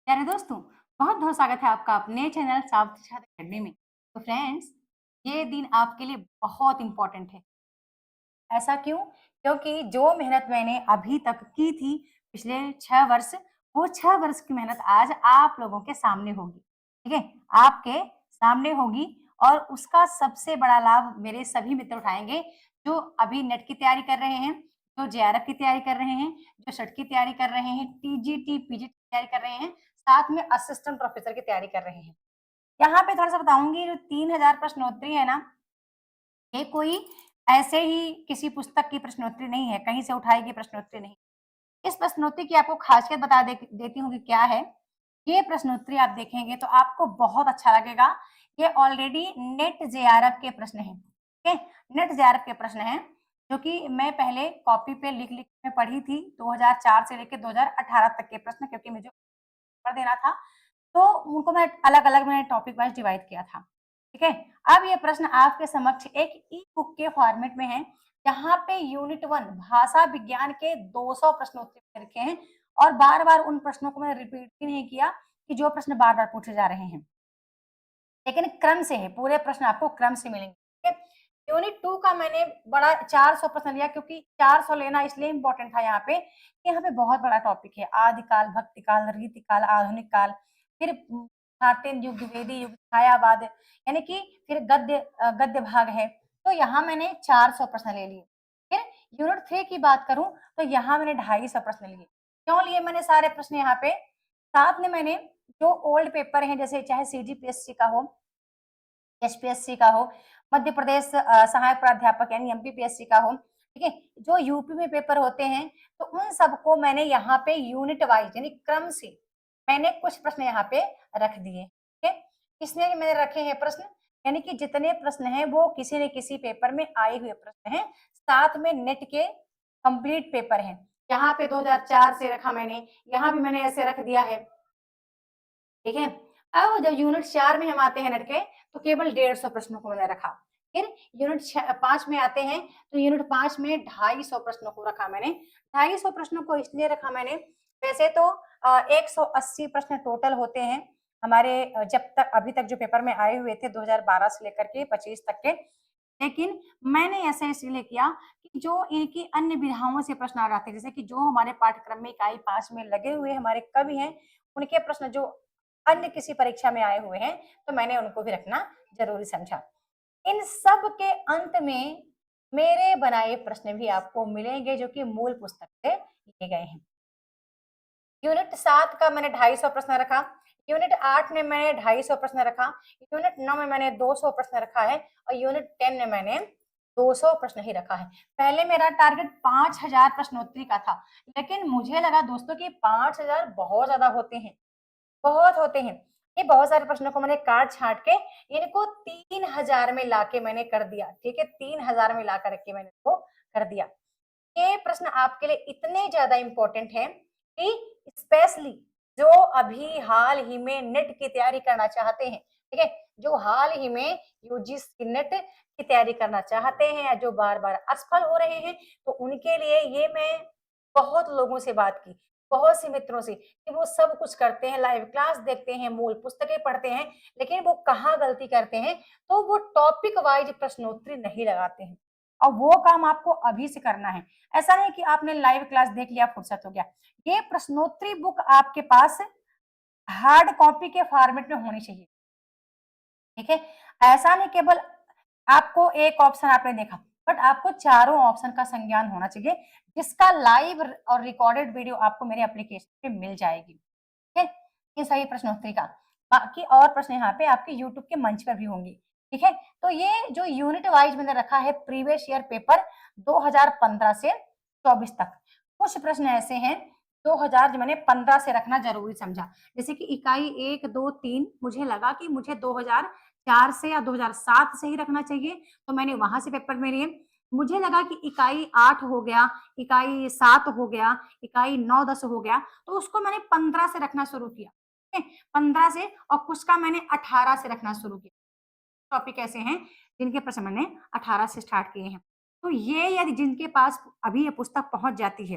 प्यारे दोस्तों, बहुत बहुत स्वागत है आपका अपने चैनल साउथ छात्र अकेडमी में। तो फ्रेंड्स, ये दिन आपके लिए बहुत इंपॉर्टेंट है। ऐसा क्यों? क्योंकि जो मेहनत मैंने अभी तक की थी पिछले 6 वर्ष, वो 6 वर्ष की मेहनत आज आप लोगों के सामने होगी। ठीक है, आपके सामने होगी। और उसका सबसे बड़ा लाभ मेरे सभी मित्र उठाएंगे जो अभी नेट की तैयारी कर रहे हैं, जो जेआरएफ की तैयारी कर रहे हैं, जो शट की तैयारी कर रहे हैं, टीजीटी पीजीटी की तैयारी कर रहे हैं, साथ में असिस्टेंट प्रोफेसर की तैयारी कर रहे हैं। यहाँ पे थोड़ा सा बताऊंगी, जो 3000 प्रश्नोत्तरी है ना, ये कोई ऐसे ही किसी पुस्तक की प्रश्नोत्तरी नहीं है, कहीं से उठाई गई प्रश्नोत्तरी नहीं। इस प्रश्नोत्तरी की आपको खासियत बता देती हूँ कि क्या है। ये प्रश्नोत्तरी आप देखेंगे तो आपको बहुत अच्छा लगेगा। ये ऑलरेडी नेट जेआरएफ के प्रश्न हैं। ठीक है, नेट जेआरएफ के प्रश्न हैं, जो कि मैं पहले कॉपी पे लिख लिख में पढ़ी थी। 2004 से लेकर 2018 तक के प्रश्न, क्योंकि मुझे पेपर देना था, तो उनको मैं अलग अलग मैंने टॉपिक वाइज डिवाइड किया था। ठीक है, अब ये प्रश्न आपके समक्ष एक ई बुक के फॉर्मेट में है, जहाँ पे यूनिट 1 भाषा विज्ञान के 200 प्रश्नोत्तर रखे हैं। और बार बार उन प्रश्नों को मैंने रिपीट भी नहीं किया कि जो प्रश्न बार बार पूछे जा रहे हैं, लेकिन क्रम से है, पूरे प्रश्न आपको क्रम से मिलेंगे। ठीक है, यूनिट 2 का मैंने बड़ा 400 प्रश्न लिया, क्योंकि 400 लेना इसलिए इंपॉर्टेंट था यहाँ पे कि यहाँ पे बहुत बड़ा टॉपिक है। आदिकाल, भक्तिकाल, रीतिकाल, आधुनिक काल, फिर भारतीय युग, वेदी युग, छायावाद, यानी कि फिर गद्य भाग है। तो यहाँ मैंने 400 प्रश्न ले लिए। फिर यूनिट 3 की बात करूं तो यहाँ मैंने 250 प्रश्न लिए। क्यों लिए मैंने सारे प्रश्न यहाँ पे? साथ में मैंने जो ओल्ड पेपर हैं, जैसे चाहे सीजीपीएससी का हो, एचपीएससी का हो, मध्य प्रदेश सहायक प्राध्यापक यानी एमपीपीएससी का हो, ठीक है, जो यूपी में पेपर होते हैं, तो उन सबको मैंने यहाँ पे यूनिट वाइज यानी क्रम से मैंने कुछ प्रश्न यहाँ पे रख दिए। ठीक है, इसलिए मैंने रखे हैं प्रश्न, यानी कि जितने प्रश्न हैं वो किसी न किसी पेपर में आए हुए प्रश्न हैं, साथ में नेट के कंप्लीट पेपर हैं। यहाँ पे 2004 से रखा मैंने, यहाँ भी मैंने ऐसे रख दिया है। ठीक है, अब जब यूनिट 4 में हम आते हैं नेट के, तो केवल 150 प्रश्नों को मैंने रखा। फिर यूनिट 5 में आते हैं, तो यूनिट 5 में 250 प्रश्नों को रखा मैंने। 250 प्रश्नों को इसलिए रखा मैंने, वैसे तो 180 प्रश्न टोटल होते हैं हमारे, जब तक अभी तक जो पेपर में आए हुए थे 2012 से लेकर के 25 तक के। लेकिन मैंने ऐसा इसलिए किया कि जो इनकी अन्य विधाओं से प्रश्न आ जाते हैं, जैसे कि जो हमारे पाठ्यक्रम में इकाई 5 में लगे हुए हमारे कवि हैं, उनके प्रश्न जो अन्य किसी परीक्षा में आए हुए हैं, तो मैंने उनको भी रखना जरूरी समझा। इन सब के अंत में मेरे बनाए प्रश्न भी आपको मिलेंगे, जो कि मूल पुस्तक से लिए गए हैं। यूनिट 7 का मैंने 250 प्रश्न रखा, यूनिट 8 में मैंने 250 प्रश्न रखा, यूनिट 9 में मैंने 200 प्रश्न रखा है, और यूनिट 10 में मैंने 200 प्रश्न ही रखा है। पहले मेरा टारगेट 5000 प्रश्नोत्तरी का था, लेकिन मुझे लगा दोस्तों कि 5000 बहुत ज्यादा होते हैं, बहुत होते हैं। ये बहुत सारे प्रश्नों को मैंने काट छाट के इनको 3000 में लाके मैंने कर दिया। ठीक है, 3000 में ला करके मैंने इसको कर दिया। ये प्रश्न आपके लिए इतने ज्यादा इंपॉर्टेंट है कि स्पेशली जो अभी हाल ही में नेट की तैयारी करना चाहते हैं, ठीक है, जो हाल ही में यूजीसी नेट की तैयारी करना चाहते हैं, या जो बार बार असफल हो रहे हैं, तो उनके लिए ये मैं बहुत लोगों से बात की, बहुत से मित्रों से, कि वो सब कुछ करते हैं, लाइव क्लास देखते हैं, मूल पुस्तकें पढ़ते हैं, लेकिन वो कहाँ गलती करते हैं, तो वो टॉपिक वाइज प्रश्नोत्तरी नहीं लगाते हैं। और वो काम आपको अभी से करना है। ऐसा नहीं कि आपने लाइव क्लास देख लिया, फुर्सत हो गया। ये प्रश्नोत्तरी बुक आपके पास हार्ड कॉपी के फॉर्मेट में होनी चाहिए। ठीक है, ऐसा नहीं केवल आपको एक ऑप्शन आपने देखा, बट आपको चारों ऑप्शन का संज्ञान होना चाहिए, जिसका लाइव और रिकॉर्डेड वीडियो आपको मेरे एप्लीकेशन पे मिल जाएगी। ठीक है, ये सही प्रश्नोत्तरी का। बाकी और प्रश्न यहाँ पे आपके यूट्यूब के मंच पर भी होंगे। ठीक है, तो ये जो यूनिट वाइज मैंने रखा है प्रीवियस ईयर पेपर 2015 से 24 तक, कुछ प्रश्न ऐसे हैं 2000 जो मैंने 15 से रखना जरूरी समझा। जैसे कि इकाई 1, 2, 3 मुझे लगा कि मुझे 2004 से या 2007 से ही रखना चाहिए, तो मैंने वहां से पेपर में लिए। मुझे लगा कि इकाई 8 हो गया, इकाई 7 हो गया, इकाई 9, 10 हो गया, तो उसको मैंने 15 से रखना शुरू किया। 15 से, और कुछ का मैंने 18 से रखना शुरू किया। टॉपिक ऐसे हैं जिनके प्रश्न मैंने 18 से स्टार्ट किए हैं। तो ये यदि जिनके पास अभी ये पुस्तक पहुंच जाती है,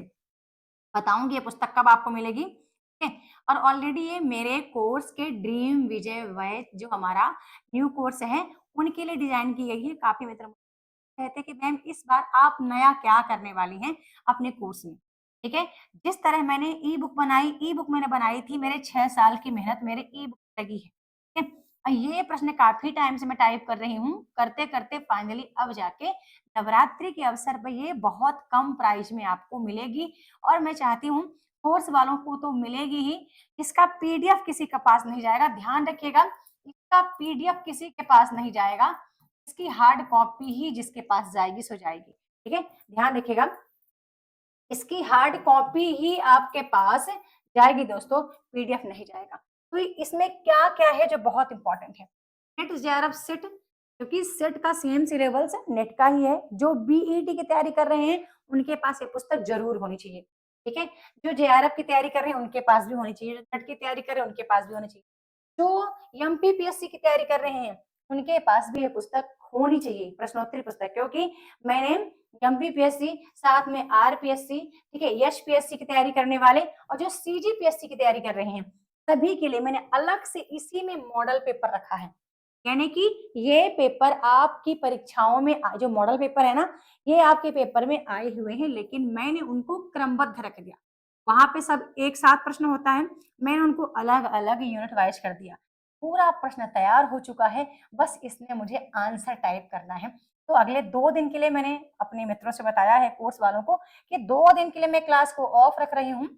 बताऊंगी ये पुस्तक कब आपको मिलेगी। ठीक है? और ऑलरेडी ये मेरे कोर्स के ड्रीम विजय बैच जो हमारा न्यू कोर्स है, उनके लिए डिज़ाइन की गई है। काफ़ी मित्र कहते हैं कि मैम इस बार आप नया क्या करने वाली हैं अपने कोर्स में, ठीक है? जिस तरह मैंने ई बुक मैंने बनाई थी, मेरे 6 साल की मेहनत मेरे ई बुक लगी है, ठीक है? ये प्रश्न काफ़ी टाइम से मैं टाइप कर रही हूँ, करते-करते फाइनली अब जाके नवरात्रि के अवसर पे ये बहुत कम प्राइस में आपको मिलेगी और मैं चाहती हूँ कोर्स वालों को तो मिलेगी ही, इसका पीडीएफ किसी के पास नहीं जाएगा, ध्यान रखिएगा, इसका पीडीएफ किसी के पास नहीं जाएगा, इसकी हार्ड कॉपी ही जिसके पास जाएगी सो जाएगी, ठीक है? ध्यान रखिएगा, इसकी हार्ड कॉपी ही आपके पास जाएगी दोस्तों, पीडीएफ नहीं जाएगा। तो इसमें क्या-क्या है जो बहुत इम्पोर्टेंट है? नेट जेआरएफ सेट क्योंकि सेट का सेम सिलेबस नेट का ही है, जो बीईटी की तैयारी कर रहे हैं, उनके पास ये पुस्तक ज़रूर होनी चाहिए, ठीक है? जो जेआरएफ की तैयारी कर रहे हैं, उनके पास भी होनी चाहिए, जो नेट की तैयारी कर रहे हैं, उनके पास भी होनी चाहिए। जो एमपीपीएससी की तैयारी कर रहे हैं, उनके पास भी ये पुस्तक होनी चाहिए, प्रश्नोत्तरी पुस्तक क्योंकि मैंने एमपीपीएससी साथ में आरपीएससी, ठीक है, एचपीएससी की तैयारी करने वाले और जो सीजीपीएससी की तैयारी कर रहे हैं, सभी के लिए मैंने अलग से इसी में मॉडल पेपर रखा है। यानी कि ये पेपर आपकी परीक्षाओं में जो मॉडल पेपर है ना, ये आपके पेपर में आए हुए हैं, लेकिन मैंने उनको क्रमबद्ध रख दिया। वहाँ पे सब एक साथ प्रश्न होता है, मैंने उनको अलग-अलग यूनिट वाइज़ कर दिया। पूरा प्रश्न तैयार हो चुका है, बस इसमें मुझे आंसर टाइप करना है। तो अगले 2 दिन के लिए मैंने अपने मित्रों से बताया है कोर्स वालों को कि 2 दिन के लिए मैं क्लास को ऑफ रख रही हूँ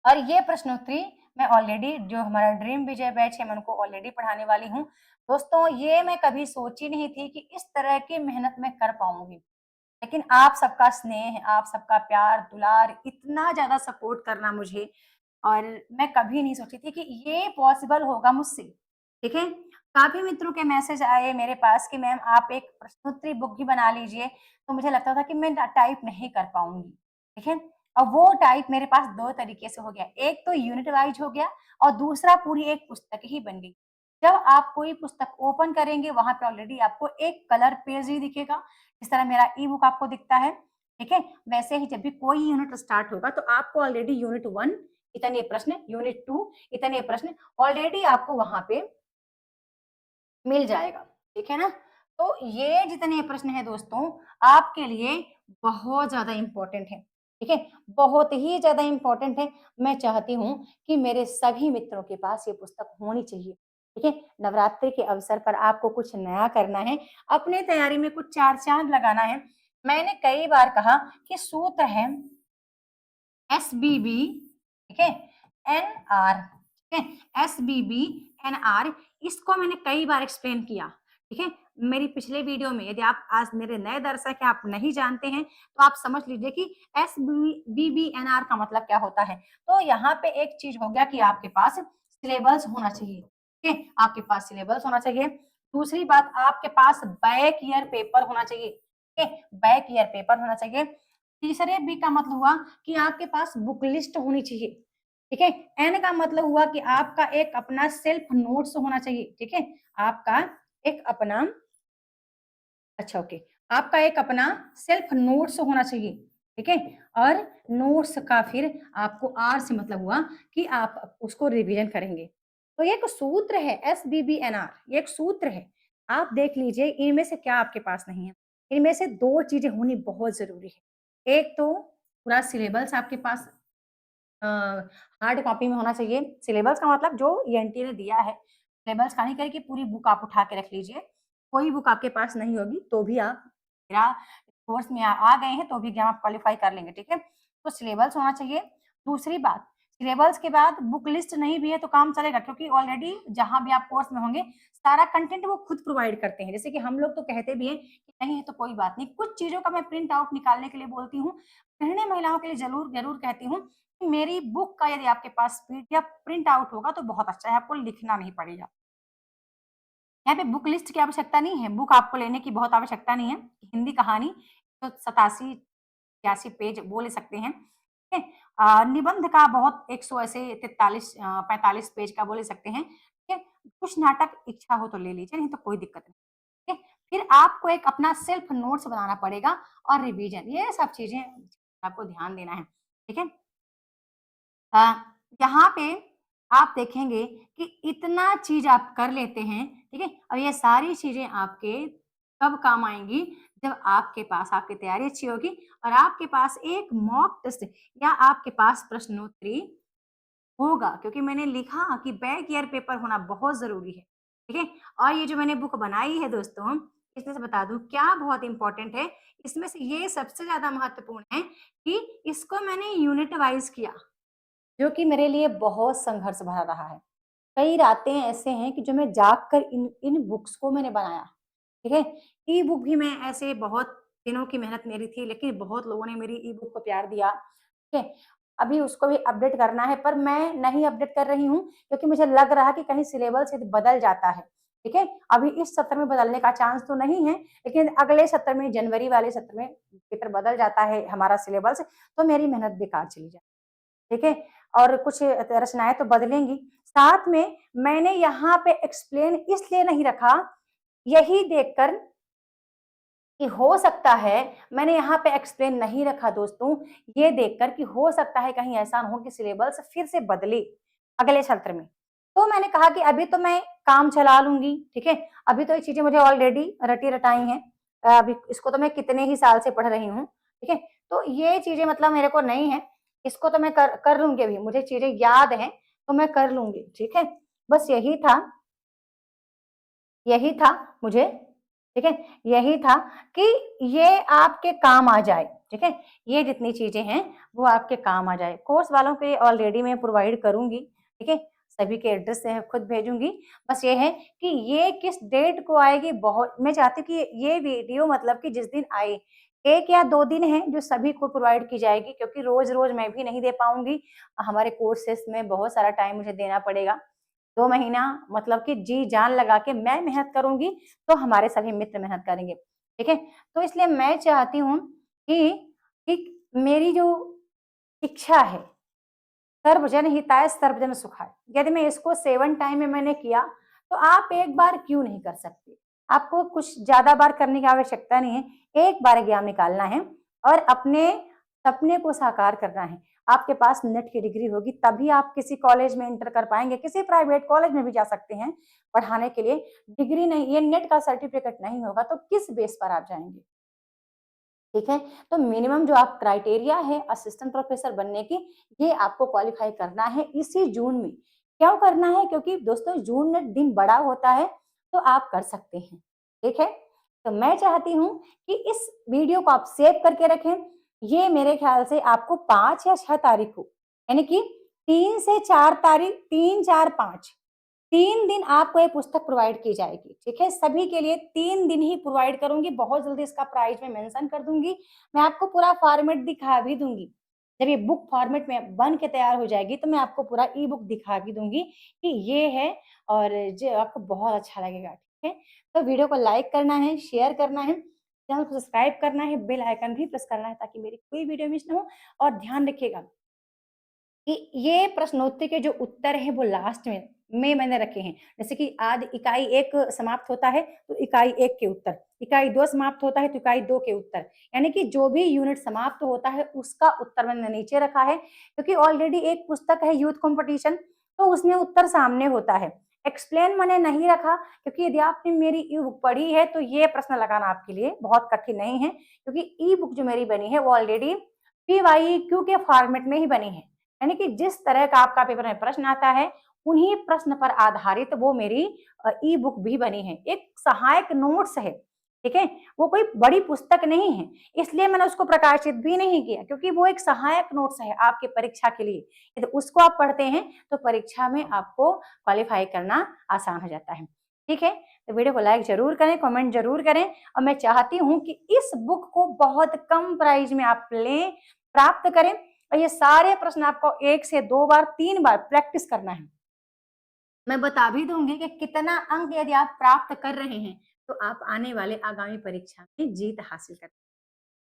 और ये प्रश्नोत्तरी मैं ऑलरेडी जो हमारा ड्रीम विजय बैच है मैं उनको ऑलरेडी पढ़ाने वाली हूँ। दोस्तों ये मैं कभी सोची नहीं थी कि इस तरह की मेहनत मैं कर पाऊँगी। लेकिन आप सबका स्नेह, आप सबका प्यार, दुलार, इतना ज़्यादा सपोर्ट करना मुझे और मैं कभी नहीं सोची थी कि ये पॉसिबल होगा मुझसे, ठीक है? काफ़ी मित्रों के मैसेज आए मेरे पास कि मैम आप एक प्रश्नोत्तरी बुक ही बना लीजिए, तो मुझे लगता था कि मैं टाइप नहीं कर पाऊँगी, ठीक है? और वो टाइप मेरे पास 2 तरीके से हो गया, एक तो यूनिट वाइज़ हो गया और दूसरा पूरी एक पुस्तक ही बन गई। जब आप कोई पुस्तक ओपन करेंगे, वहाँ पे ऑलरेडी आपको एक कलर पेज ही दिखेगा, जिस तरह मेरा ई बुक आपको दिखता है, ठीक है? वैसे ही जब भी कोई यूनिट स्टार्ट होगा, तो आपको ऑलरेडी यूनिट 1 इतने प्रश्न, यूनिट 2 इतने प्रश्न ऑलरेडी आपको वहाँ पे मिल जाएगा, ठीक है ना? तो ये जितने प्रश्न हैं दोस्तों, आपके लिए बहुत ज़्यादा इम्पोर्टेंट हैं, ठीक है? बहुत ही ज़्यादा इम्पोर्टेंट है। मैं चाहती हूँ कि मेरे सभी मित्रों के पास ये पुस्तक होनी चाहिए, ठीक है? नवरात्रि के अवसर पर आपको कुछ नया करना है, अपने तैयारी में कुछ 4 चाँद लगाना है। मैंने कई बार कहा कि सूत्र है एसबीबी, ठीक है? एनआर, ठीक है? एसबीबी, एनआर इसको मैंने कई बार एक्सप्लेन किया, ठीक है? मेरी पिछले वीडियो में यदि आप आज मेरे नए दर्शक हैं, आप नहीं जानते हैं, तो आप समझ लीजिए कि एसबीबीएनआर का मतलब क्या होता है। तो यहाँ पे एक चीज़ हो गया कि आपके पास सिलेबस होना चाहिए, ठीक है? आपके पास सिलेबस होना चाहिए। दूसरी बात आपके पास बैक ईयर पेपर होना चाहिए, ठीक है? बैक ईयर पेपर होना चाहिए। तीसरे बी का मतलब हुआ कि आपके पास बुक लिस्ट होनी चाहिए, ठीक है? एन का मतलब हुआ कि आपका एक अपना सेल्फ नोट्स होना चाहिए, ठीक है? आपका एक अपना अच्छा ओके, आपका एक अपना सेल्फ नोट्स होना चाहिए, ठीक है? और नोट्स का फिर आपको आर से मतलब हुआ कि आप उसको रिवीजन करेंगे। तो ये एक सूत्र है एसबीबीएनआर, ये एक सूत्र है। आप देख लीजिए इनमें से क्या आपके पास नहीं है। इनमें से 2 चीज़ें होनी बहुत ज़रूरी है। एक तो पूरा सिलेबस आपके पास अ, हार्ड कॉपी में होना चाहिए। सिलेबस का मतलब जो ईएनटी ने दिया है, सिलेबस का नहीं कहे कि पूरी बुक आप उठा के रख लीजिए। कोई बुक आपके पास नहीं होगी तो भी आप मेरा कोर्स में आ गए हैं तो भी एग्ज़ाम आप क्वालीफाई कर लेंगे, ठीक है? तो सिलेबस होना चाहिए। दूसरी बात, सिलेबस के बाद बुक लिस्ट नहीं भी है तो काम चलेगा क्योंकि ऑलरेडी जहाँ भी आप कोर्स में होंगे, सारा कंटेंट वो खुद प्रोवाइड करते हैं। जैसे कि हम लोग तो कहते भी हैं कि नहीं है तो कोई बात नहीं। कुछ चीज़ों का मैं प्रिंट आउट निकालने के लिए बोलती हूँ। गृहिणी महिलाओं के लिए ज़रूर ज़रूर कहती हूँ मेरी बुक का यदि आपके पास पीडीएफ प्रिंट आउट होगा तो बहुत अच्छा है, आपको लिखना नहीं पड़ेगा। यहाँ पे बुक लिस्ट की आवश्यकता नहीं है, बुक आपको लेने की बहुत आवश्यकता नहीं है। हिंदी कहानी तो 87 86 पेज वो ले सकते हैं, ठीक है? निबंध का बहुत 100 ऐसे 43 45 पेज का वो ले सकते हैं, ठीक है? कुछ नाटक इच्छा हो तो ले लीजिए, नहीं तो कोई दिक्कत नहीं, ठीक है? फिर आपको एक अपना सेल्फ नोट्स बनाना पड़ेगा और रिवीजन, ये सब चीज़ें आपको ध्यान देना है, ठीक है? अ, यहाँ पे आप देखेंगे कि इतना चीज़ आप कर लेते हैं, ठीक है? और ये सारी चीज़ें आपके कब काम आएँगी? जब आपके पास आपकी तैयारी अच्छी होगी और आपके पास एक मॉक टेस्ट या आपके पास प्रश्नोत्तरी होगा, क्योंकि मैंने लिखा कि बैक ईयर पेपर होना बहुत ज़रूरी है, ठीक है? और ये जो मैंने बुक बनाई है दोस्तों, इसमें से बता दूँ क्या बहुत इम्पोर्टेंट है, इसमें से ये सबसे ज़्यादा महत्वपूर्ण है कि इसको मैंने यूनिट वाइज़ किया, जो कि मेरे लिए बहुत संघर्ष भरा रहा है। कई रातें ऐसे हैं कि जो मैं जाग कर इन इन बुक्स को मैंने बनाया, ठीक है? ई-बुक भी मैं ऐसे बहुत दिनों की मेहनत मेरी थी, लेकिन बहुत लोगों ने मेरी ई-बुक को प्यार दिया, ठीक है? अभी उसको भी अपडेट करना है, पर मैं नहीं अपडेट कर रही हूँ, क्योंकि मुझे लग रहा है कि कहीं सिलेबस यदि बदल जाता है, ठीक है? अभी इस सत्र में बदलने का चांस तो नहीं है, लेकिन अगले सत्र में, जनवरी वाले सत्र में पेपर बदल जाता है हमारा सिलेबस, तो मेरी मेहनत बेकार चली जाए, ठीक है? और कुछ रचनाएँ तो बदलेंगी। साथ में मैंने यहाँ पे एक्सप्लेन इसलिए नहीं रखा, यही देखकर कि हो सकता है, मैंने यहाँ पे एक्सप्लेन नहीं रखा दोस्तों, ये देखकर कि हो सकता है कहीं ऐसा ना हो कि सिलेबस फिर से बदले अगले सत्र में। तो मैंने कहा कि अभी तो मैं काम चला लूँगी, ठीक है? अभी तो ये चीज़ें मुझे ऑलरेडी रटी-रटाई हैं। अभी इसको तो मैं कितने ही साल से पढ़ रही हूँ, ठीक है? तो ये चीज़ें मतलब मेरे को नहीं है, इसको तो मैं कर लूँगी अभी, मुझे चीज़ें याद हैं, तो मैं कर लूँगी, ठीक है? बस यही था मुझे, ठीक है? यही था कि ये आपके काम आ जाए, ठीक है? ये जितनी चीज़ें हैं, वो आपके काम आ जाए। कोर्स वालों के ऑलरेडी मैं प्रोवाइड करूँगी, ठीक है? सभी के एड्रेस से मैं खुद भेजूँगी। बस ये है कि ये किस डेट को आएगी, बहुत मैं चाहती हूँ कि ये वीडियो मतलब कि जिस दिन आए, 1 या 2 दिन है जो सभी को प्रोवाइड की जाएगी, क्योंकि रोज़-रोज़ मैं भी नहीं दे पाऊँगी। हमारे कोर्सेज़ में बहुत सारा टाइम मुझे देना पड़ेगा। 2 महीना मतलब कि जी-जान लगा के मैं मेहनत करूँगी, तो हमारे सभी मित्र मेहनत करेंगे, ठीक है? तो इसलिए मैं चाहती हूँ कि मेरी जो इच्छा है, सर्वजन हिताय सर्वजन सुखाय, यदि मैं इसको 7 टाइम में मैंने किया, तो आप एक बार क्यों नहीं कर सकते? आपको कुछ ज़्यादा बार करने की आवश्यकता नहीं है, एक बार एग्ज़ाम निकालना है और अपने सपने को साकार करना है। आपके पास नेट की डिग्री होगी, तभी आप किसी कॉलेज में एंटर कर पाएँगे, किसी प्राइवेट कॉलेज में भी जा सकते हैं पढ़ाने के लिए। डिग्री नहीं, ये नेट का सर्टिफ़िकेट नहीं होगा, तो किस बेस पर आप जाएँगे? ठीक है? तो मिनिमम जो आप क्राइटेरिया है असिस्टेंट प्रोफेसर बनने की, ये आपको क्वालीफाई करना है इसी जून में। क्यों करना है? क्योंकि दोस्तों जून में दिन बड़ा होता है, तो आप कर सकते हैं। ठीक है? तो मैं चाहती हूँ कि इस वीडियो को आप सेव करके रखें। ये मेरे ख्याल से आपको 5 या 6 तारीख को, यानी कि 3 से 4 तारीख, 3, 4, 5 3 दिन आपको ये पुस्तक प्रोवाइड की जाएगी, ठीक है? सभी के लिए 3 दिन ही प्रोवाइड करूँगी, बहुत जल्दी इसका प्राइस मैं मेंशन कर दूँगी। मैं आपको पूरा फॉर्मेट दिखा भी दूँगी। जब ये बुक फॉर्मेट में बन के तैयार हो जाएगी, तो मैं आपको पूरा ई-बुक दिखा भी दूँगी कि ये है और जो आपको बहुत अच्छा लगेगा, ठीक है? तो वीडियो को लाइक करना है, शेयर करना है, चैनल को सब्सक्राइब करना है, बेल आइकन भी प्रेस करना है ताकि मेरी कोई वीडियो मिस ना हो और ध्यान रखिएगा कि ये प्रश्नोत्तरी के जो उत्तर हैं वो लास्ट में मैंने रखे हैं। जैसे कि आज इकाई 1 समाप्त होता है तो इकाई 1 के उत्तर, इकाई 2 समाप्त होता है तो इकाई 2 के उत्तर। यानी कि जो भी यूनिट समाप्त होता है उसका उत्तर मैंने नीचे रखा है, क्योंकि ऑलरेडी एक पुस्तक है यूथ कॉम्पिटिशन, तो उसमें उत्तर सामने होता है। एक्सप्लेन मैंने नहीं रखा, क्योंकि यदि आपने मेरी ई बुक पढ़ी है तो ये प्रश्न लगाना आपके लिए बहुत कठिन नहीं है, क्योंकि ई बुक जो मेरी बनी है वो ऑलरेडी पीवाईक्यू के फॉर्मेट में ही बनी है। यानी कि जिस तरह का आपका पेपर में प्रश्न आता है, उन्हीं प्रश्न पर आधारित वो मेरी ई बुक भी बनी है। एक सहायक नोट्स है, ठीक है? वो कोई बड़ी पुस्तक नहीं है, इसलिए मैंने उसको प्रकाशित भी नहीं किया, क्योंकि वो एक सहायक नोट्स है आपकी परीक्षा के लिए। यदि उसको आप पढ़ते हैं, तो परीक्षा में आपको क्वालीफाई करना आसान हो जाता है, ठीक है? तो वीडियो को लाइक ज़रूर करें, कमेंट ज़रूर करें और मैं चाहती हूँ कि इस बुक को बहुत कम प्राइस में आप लें, प्राप्त करें और ये सारे प्रश्न आपको 1 से 2 बार, 3 बार प्रैक्टिस करना है। मैं बता भी दूँगी कि कितना अंक यदि आप प्राप्त कर रहे हैं, तो आप आने वाले आगामी परीक्षा में जीत हासिल कर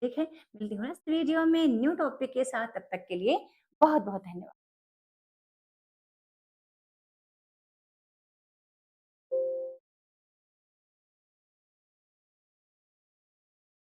ठीक है? मिलती हूँ नेक्स्ट वीडियो में न्यू टॉपिक के साथ, तब तक के लिए बहुत-बहुत धन्यवाद।